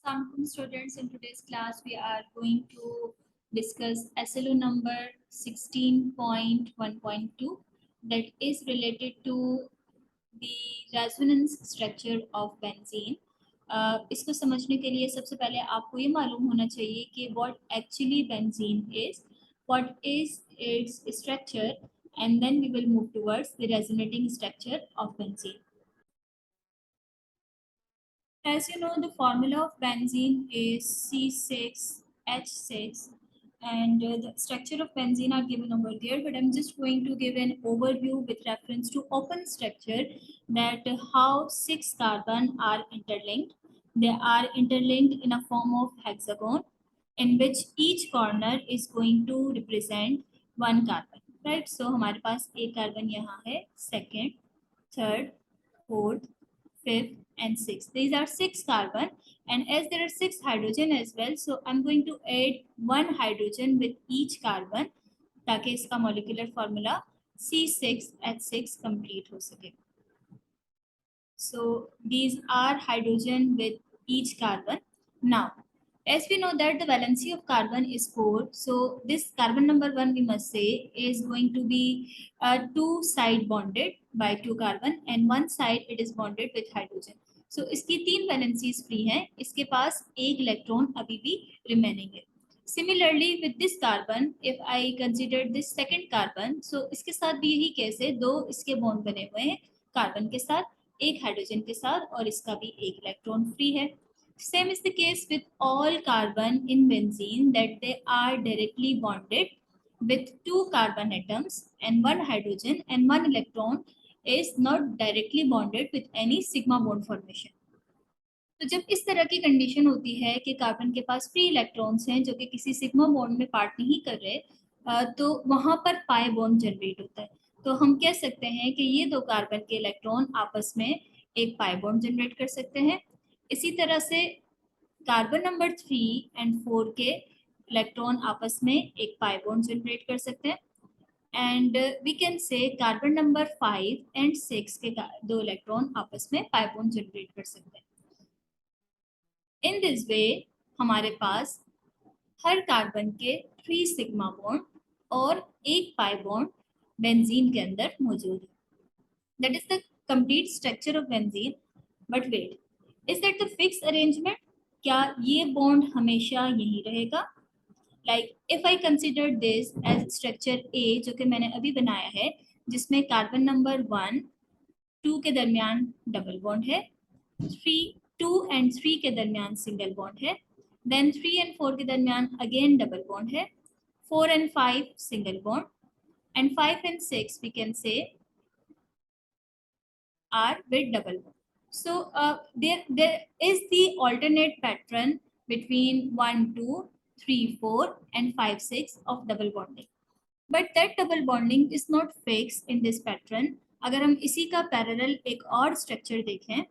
Assalamualaikum students, in today's class we are going to discuss SLO number 16.1.2 that is related to the resonance structure of benzene. इसको समझने के लिए सबसे पहले आपको ये मालूम होना चाहिए कि what actually benzene is, what is its structure, and then we will move towards the resonating structure of benzene. As you know, the formula of benzene is C6H6 and the structure of benzene are given over there, but I'm just going to give an overview with reference to open structure that how 6 carbon are interlinked. They are interlinked in a form of hexagon in which each corner is going to represent one carbon, right? So हमारे पास एक carbon यहाँ है, second, third, fourth, fifth and sixth. These are 6 carbon, and as there are 6 hydrogen as well, so I'm going to add 1 hydrogen with each carbon ताकि इसका molecular formula C6H6 complete हो सके. So these are hydrogen with each carbon. Now, as we know that the valency of carbon is 4, so this carbon number 1 we must say is going to be two side bonded by 2 carbon and one side it is bonded with hydrogen. So इसकी 3 valencies free हैं, इसके पास एक electron अभी भी remaining है. Similarly with this carbon, if I consider this second carbon, so इसके साथ भी यही केस है, दो इसके बॉन्ड बने हुए हैं कार्बन के साथ, एक हाइड्रोजन के साथ और इसका भी एक इलेक्ट्रॉन फ्री है. Same is the case with all carbon in benzene that they are directly bonded with 2 carbon atoms and 1 hydrogen and 1 electron is not directly bonded with any sigma bond formation. तो जब इस तरह की condition होती है कि carbon के पास free electrons हैं जो कि किसी सिग्मा बॉन्ड में पार्ट नहीं कर रहे, तो वहां पर पाई बॉन्ड जनरेट होता है. तो हम कह सकते हैं कि ये दो कार्बन के इलेक्ट्रॉन आपस में एक पाई बॉन्ड जनरेट कर सकते हैं. इसी तरह से कार्बन नंबर 3 एंड 4 के इलेक्ट्रॉन आपस में एक पाई बॉन्ड जनरेट कर सकते हैं. And we can say carbon number 5 and 6 के दो इलेक्ट्रॉन आपस में पाई बॉन्ड जनरेट कर सकते हैं. इन दिस वे हमारे पास हर कार्बन के 3 सिग्मा बॉन्ड और एक पाई बॉन्ड बेंजीन के अंदर मौजूद है. That is the complete structure of benzene. But wait, is that the fix arrangement? क्या ये बॉन्ड हमेशा यही रहेगा? Like if I consider this as structure A जो कि मैंने अभी बनाया है, जिसमें कार्बन नंबर 1 2 के दरमियान डबल बॉन्ड है, 2 एंड 3 के दरमियान सिंगल बॉन्ड है, देन 3 एंड 4 के दरमियान अगेन डबल बॉन्ड है, 4 and 5 single bond, and 5 and 6 we can say are with double bond. So there is the alternate pattern between 1 2 3 4 and 5 6 of double bonding, but that double bonding is not fixed in this pattern. अगर हम इसी का parallel एक और structure देखें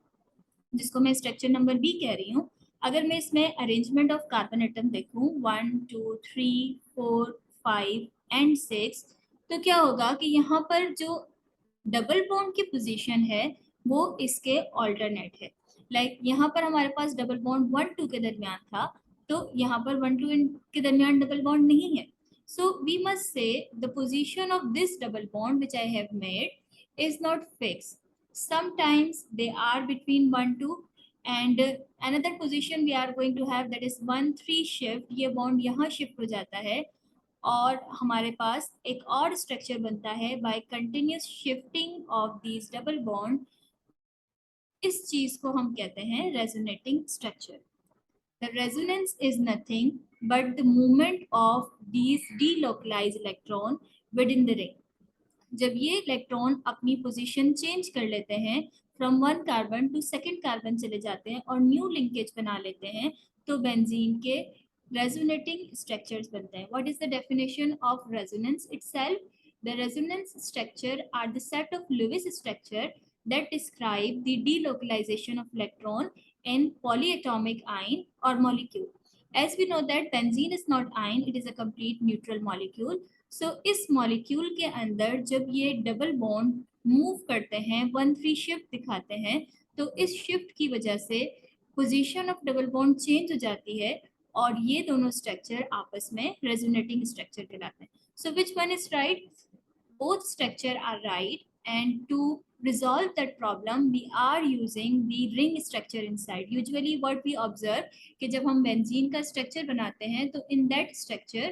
जिसको मैं structure number B कह रही हूँ, अगर मैं इसमें अरेंजमेंट ऑफ कार्बन एटम देखूँ 1 2 3 4 5 एंड 6, तो क्या होगा कि यहाँ पर जो डबल बॉन्ड की पोजीशन है वो इसके ऑल्टरनेट है. लाइक यहाँ पर हमारे पास डबल बॉन्ड 1 2 के दरमियान था, तो यहाँ पर 1 2 के दरमियान डबल बॉन्ड नहीं है. So we must say the position of this double bond which I have made is not fixed. Sometimes they are between 1 2 and another position we are going to have, that is 1 3 shift. ये bond यहाँ shift हो जाता है और हमारे पास एक और structure बनता है by continuous shifting of these double bond. इस चीज को हम कहते हैं resonating structure. The resonance is nothing but the movement of these delocalised electron with in the ring. जब ये इलेक्ट्रॉन अपनी पोजीशन चेंज कर लेते हैं, from 1 carbon to second carbon चले जाते हैं और न्यू लिंकेज बना लेते हैं, तो बेंजीन के रेजोनेटिंग स्ट्रक्चर्स बनते हैं. What is the definition of resonance itself? The resonance structure are the set of Lewis structure that describe the delocalization of electron in polyatomic ion or molecule. As we know that benzene is not ion, it is a complete neutral molecule. So इस molecule के अंदर जब ये double bond move करते हैं, 1 3 shift दिखाते हैं, तो इस शिफ्ट की वजह से position of double bond change हो जाती है और ये दोनों स्ट्रक्चर आपस में रेजोनेटिंग स्ट्रक्चर कहलाते हैं. So which one is right? Both structure are right, and to resolve that problem we are using the ring structure inside. Usually what we observe कि जब हम benzene का structure बनाते हैं तो in that structure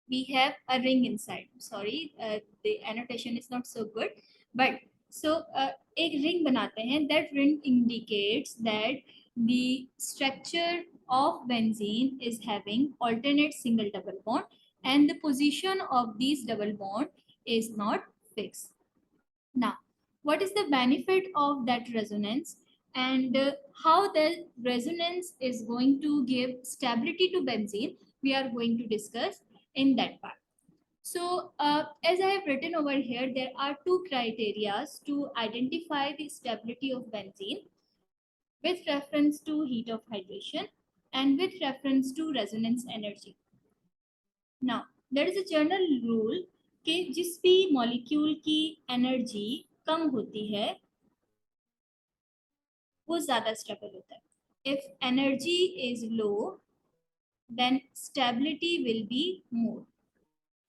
we have a ring inside. Sorry, the annotation is not so good, but so एक ring बनाते हैं. That ring indicates that the structure of benzene is having alternate single double bond, and the position of these double bond is not fixed. Now, what is the benefit of that resonance, and how the resonance is going to give stability to benzene? We are going to discuss in that part. So, as I have written over here, there are two criteria to identify the stability of benzene with reference to heat of hydration and with reference to resonance energy. Now, there is a general rule कि जिस भी molecule की energy कम होती है वो ज़्यादा stable होता है. If energy is low then stability will be more.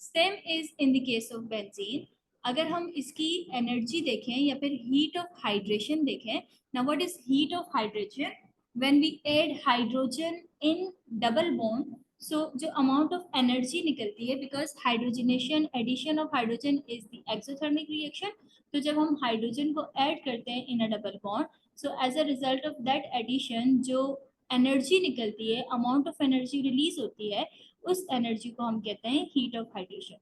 Same is in the case of benzene. अगर हम इसकी एनर्जी देखें या फिर हीट ऑफ हाइड्रेशन देखें. now what is heat of hydration? when we add hydrogen in double bond, so जो amount of energy निकलती है, because hydrogenation, addition of hydrogen is the exothermic reaction. तो जब हम हाइड्रोजन को ऐड करते हैं in a double bond, so as a result of that addition जो एनर्जी निकलती है, अमाउंट ऑफ एनर्जी रिलीज होती है, उस एनर्जी को हम कहते हैं heat of hydration.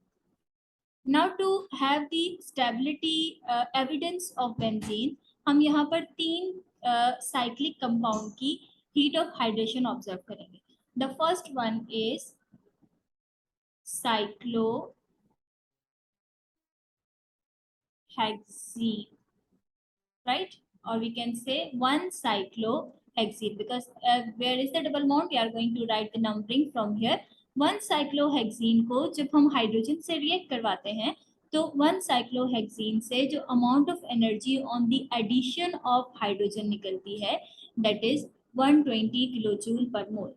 Now to have the stability evidence of benzene, हम यहाँ पर तीन साइक्लिक कंपाउंड की हीट ऑफ हाइड्रेशन ऑब्जर्व करेंगे. The first one is cyclohexene, right? Or we can say 1-cyclohexene, because where is the double bond? We are going to write the numbering from here. 1-cyclohexene को जब हम hydrogen से react करवाते हैं तो 1-cyclohexene से जो amount of energy on the addition of hydrogen निकलती है दैट इज 120 किलोजूल पर मोल.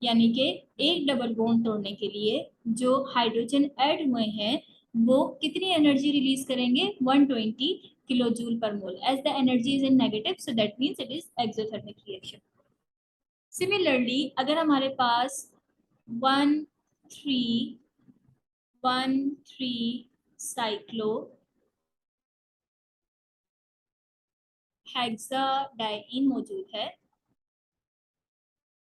यानी कि एक डबल बॉन्ड तोड़ने के लिए जो हाइड्रोजन ऐड हुए हैं वो कितनी एनर्जी रिलीज करेंगे? 120 किलोजूल पर मोल. As the energy is in negative, so that means it is exothermic reaction. Similarly, अगर हमारे पास 1,3,1,3 मौजूद है,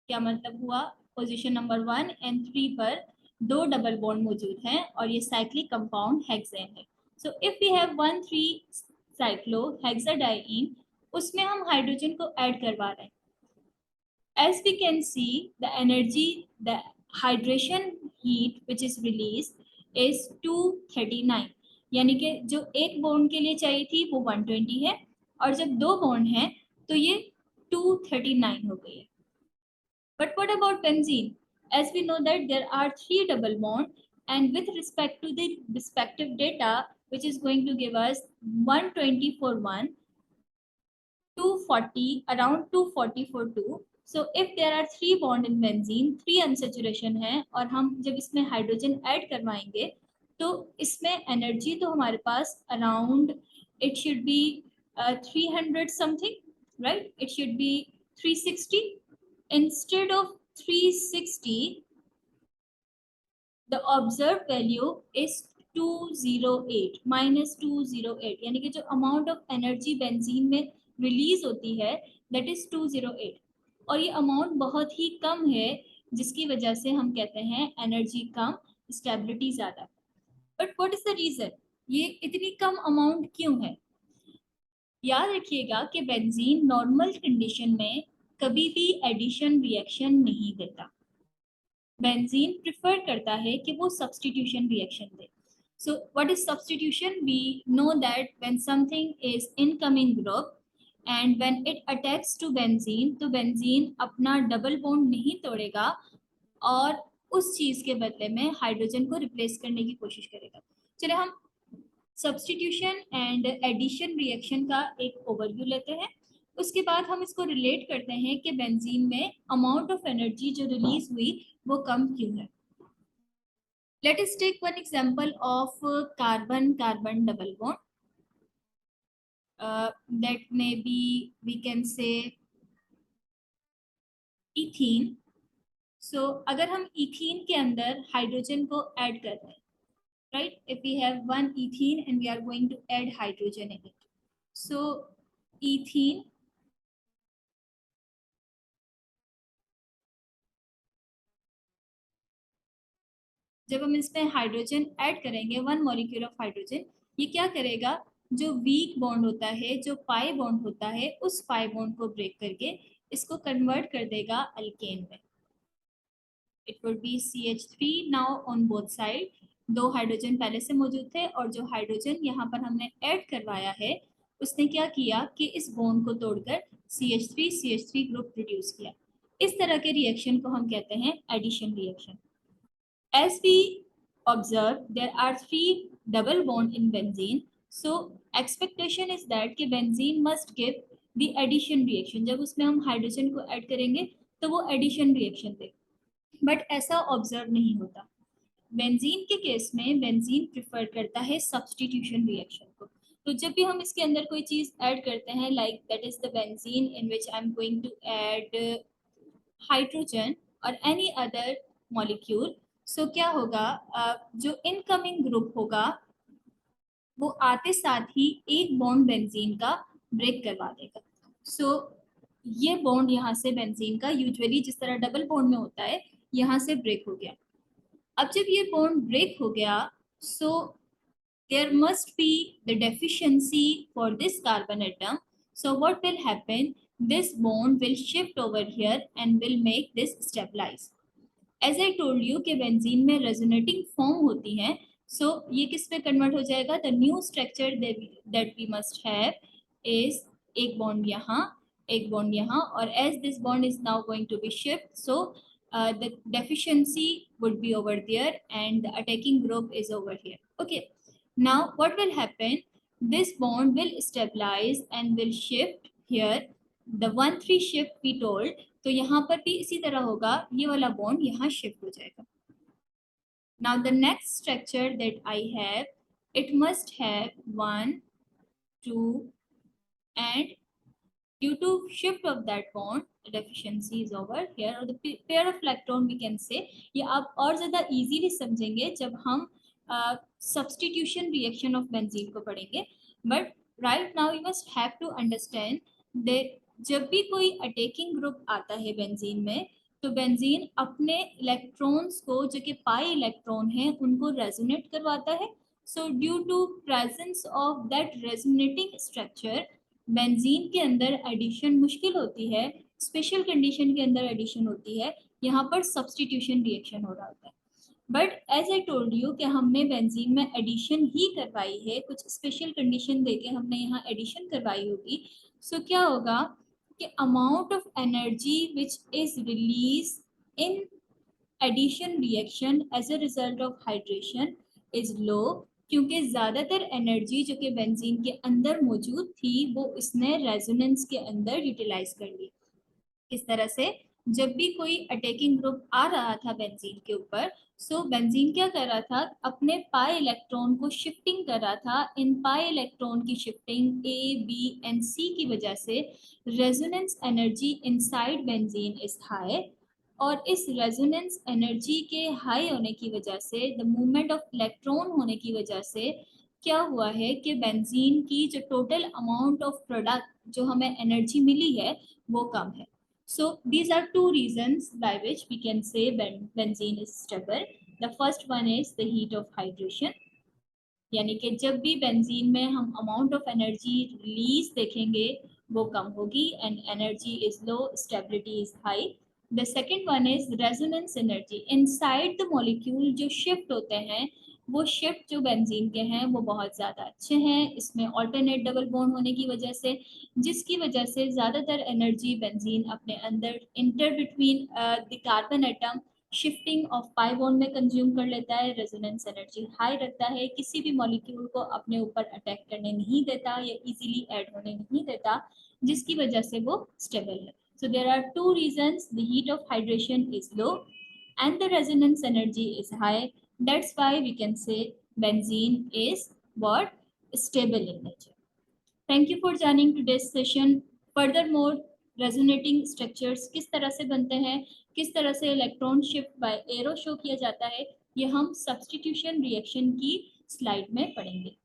क्या मतलब हुआ? पोजीशन नंबर 1 एंड 3 पर दो डबल बॉन्ड मौजूद हैं और ये साइक्लिक कंपाउंड हेक्सेन है. So if we have 1,3-cyclohexadiene, उसमें हम हाइड्रोजन को ऐड करवा रहे हैं. As we can see, the energy, the hydration heat which is released is 239. यानी कि जो एक बॉन्ड के लिए चाहिए थी वो 120 है और जब दो बॉन्ड हैं तो ये 239 हो गई है. But what about benzene? As we know that there are 3 double bonds, and with respect to the respective data, which is going to give us 120 for 1, 240, around 240 for 2. So if there are 3 bond in benzene, 3 unsaturation है और हम जब इसमें hydrogen add करवाएंगे तो इसमें energy तो हमारे पास around it should be 300 something, right? It should be 360. Instead of 360, the observed value is 208, -208. यानी कि जो अमाउंट ऑफ एनर्जी बेंजीन में रिलीज होती है दैट इज 208 और ये अमाउंट बहुत ही कम है जिसकी वजह से हम कहते हैं एनर्जी कम, स्टेबिलिटी ज़्यादा. But what is the reason? ये इतनी कम अमाउंट क्यों है? याद रखिएगा कि बेंजीन नॉर्मल कंडीशन में कभी भी एडिशन रिएक्शन नहीं देता. बेंजीन प्रिफर करता है कि वो सब्स्टिट्यूशन रिएक्शन दे. So what is substitution? We know that when something is incoming group and when it attacks to benzene, तो बेंजीन अपना डबल बॉन्ड नहीं तोड़ेगा और उस चीज़ के बदले में हाइड्रोजन को रिप्लेस करने की कोशिश करेगा. चलिए हम सब्स्टिट्यूशन एंड एडिशन रिएक्शन का एक ओवरव्यू लेते हैं. उसके बाद हम इसको रिलेट करते हैं कि बेंजीन में अमाउंट ऑफ एनर्जी जो रिलीज हुई वो कम क्यों है. Let us take one example of carbon-carbon double bond. That may be, we can say, ethene. So अगर हम ethene के अंदर हाइड्रोजन को ऐड कर रहे हैं, right? If we have one ethene and we are going to add hydrogen in it. So ethene जब हम इसमें हाइड्रोजन ऐड करेंगे, वन मॉलिक्यूल ऑफ हाइड्रोजन, ये क्या करेगा, जो वीक बॉन्ड होता है, जो पाई बॉन्ड होता है, उस पाई बॉन्ड को ब्रेक करके इसको कन्वर्ट कर देगा अल्केन में. It would be CH3 now on both side. दो हाइड्रोजन पहले से मौजूद थे और जो हाइड्रोजन यहाँ पर हमने ऐड करवाया है उसने क्या किया कि इस बॉन्ड को तोड़कर CH3 ग्रुप प्रोड्यूस किया. इस तरह के रिएक्शन को हम कहते हैं addition reaction. As we observe, there are three double bond in benzene. So expectation is that कि benzene must give the addition reaction. जब उसमें हम हाइड्रोजन को ऐड करेंगे तो वो एडिशन रिएक्शन दे, बट ऐसा ऑब्जर्व नहीं होता. बेंजीन के केस में बेंजीन प्रिफर करता है सब्स्टिट्यूशन रिएक्शन को. तो जब भी हम इसके अंदर कोई चीज ऐड करते हैं, like that is the benzene in which I am going to add hydrogen और एनी अदर मॉलिक्यूल, सो क्या होगा, जो इनकमिंग ग्रुप होगा वो आते साथ ही एक बॉन्ड बेंजीन का ब्रेक करवा देगा. सो ये बॉन्ड यहाँ से बेंजीन का यूजुअली जिस तरह डबल बॉन्ड में होता है यहाँ से ब्रेक हो गया. अब जब ये बॉन्ड ब्रेक हो गया, सो there must be the deficiency for this carbon atom. So what will happen, this bond will shift over here and will make this stabilize. As I told you कि benzene में resonating form होती हैं, so ये किस में convert हो जाएगा, the new structure that we must have is एक बॉन्ड यहाँ, एक बॉन्ड यहाँ, और as this bond is now going to be shift, so the deficiency would be over there and the attacking group is over here. Okay, now what will happen, this bond will stabilize and will shift here, the 1-3 shift we told. तो यहाँ पर भी इसी तरह होगा, ये वाला bond यहाँ शिफ्ट हो जाएगा. Now the next structure that I have, it must have 1, 2 and due to shift of that bond deficiency is over here, or the pair of electron we can say. ये आप और ज़्यादा easily समझेंगे जब हम substitution reaction of benzene को पढ़ेंगे. But right now you must have to understand that जब भी कोई अटैकिंग ग्रुप आता है बेंजीन में, तो बेंजीन अपने इलेक्ट्रॉन्स को जो कि पाई इलेक्ट्रॉन है उनको रेजोनेट करवाता है. So due to presence of that resonating structure, benzene के अंदर एडिशन मुश्किल होती है, स्पेशल कंडीशन के अंदर एडिशन होती है, यहाँ पर सब्स्टिट्यूशन रिएक्शन हो रहा होता है. But as I told you कि हमने बेंजीन में एडिशन ही करवाई है, कुछ स्पेशल कंडीशन देके हमने यहाँ एडिशन करवाई होगी. सो क्या होगा कि amount of energy which is release in addition reaction as a result of hydration is low, क्योंकि ज़्यादातर एनर्जी जो कि बेंजीन के अंदर मौजूद थी वो इसने रेजोनेंस के अंदर यूटिलाइज कर ली. किस तरह से, जब भी कोई अटैकिंग ग्रुप आ रहा था बेंजीन के ऊपर, सो बेंजीन क्या कर रहा था, अपने पाई इलेक्ट्रॉन को शिफ्टिंग कर रहा था. इन पाई इलेक्ट्रॉन की शिफ्टिंग ए बी एंड सी की वजह से resonance energy inside benzene is high, और इस रेजोनेंस एनर्जी के हाई होने की वजह से, द मूवमेंट ऑफ इलेक्ट्रॉन होने की वजह से क्या हुआ है कि बेंजीन की जो टोटल अमाउंट ऑफ प्रोडक्ट जो हमें एनर्जी मिली है वो कम है. So these are two reasons by which we can say benzene is stable. The first one is the heat of hydration, यानी कि जब भी बेंजीन में हम अमाउंट ऑफ एनर्जी रिलीज देखेंगे वो कम होगी, and energy is low, stability is high. The second one is resonance energy inside the molecule, जो शिफ्ट होते हैं वो शिफ्ट जो बेंजीन के हैं वो बहुत ज़्यादा अच्छे हैं, इसमें ऑल्टरनेट डबल बॉन्ड होने की वजह से, जिसकी वजह से ज़्यादातर एनर्जी बेंजीन अपने अंदर inter between the carbon atom shifting of pi bond में कंज्यूम कर लेता है. रेजोनेंस एनर्जी हाई रखता है, किसी भी मॉलिक्यूल को अपने ऊपर अटैक करने नहीं देता या इजीली ऐड होने नहीं देता. जिसकी वजह से वो स्टेबल है. So there are two reasons: the heat of hydration is low and the resonance energy is high. That's why we can say benzene is what? Stable in nature. Thank you for joining today's session. Furthermore, resonating structures किस तरह से बनते हैं, किस तरह से electron shift by arrow show किया जाता है, ये हम सब्स्टिट्यूशन रिएक्शन की स्लाइड में पढ़ेंगे.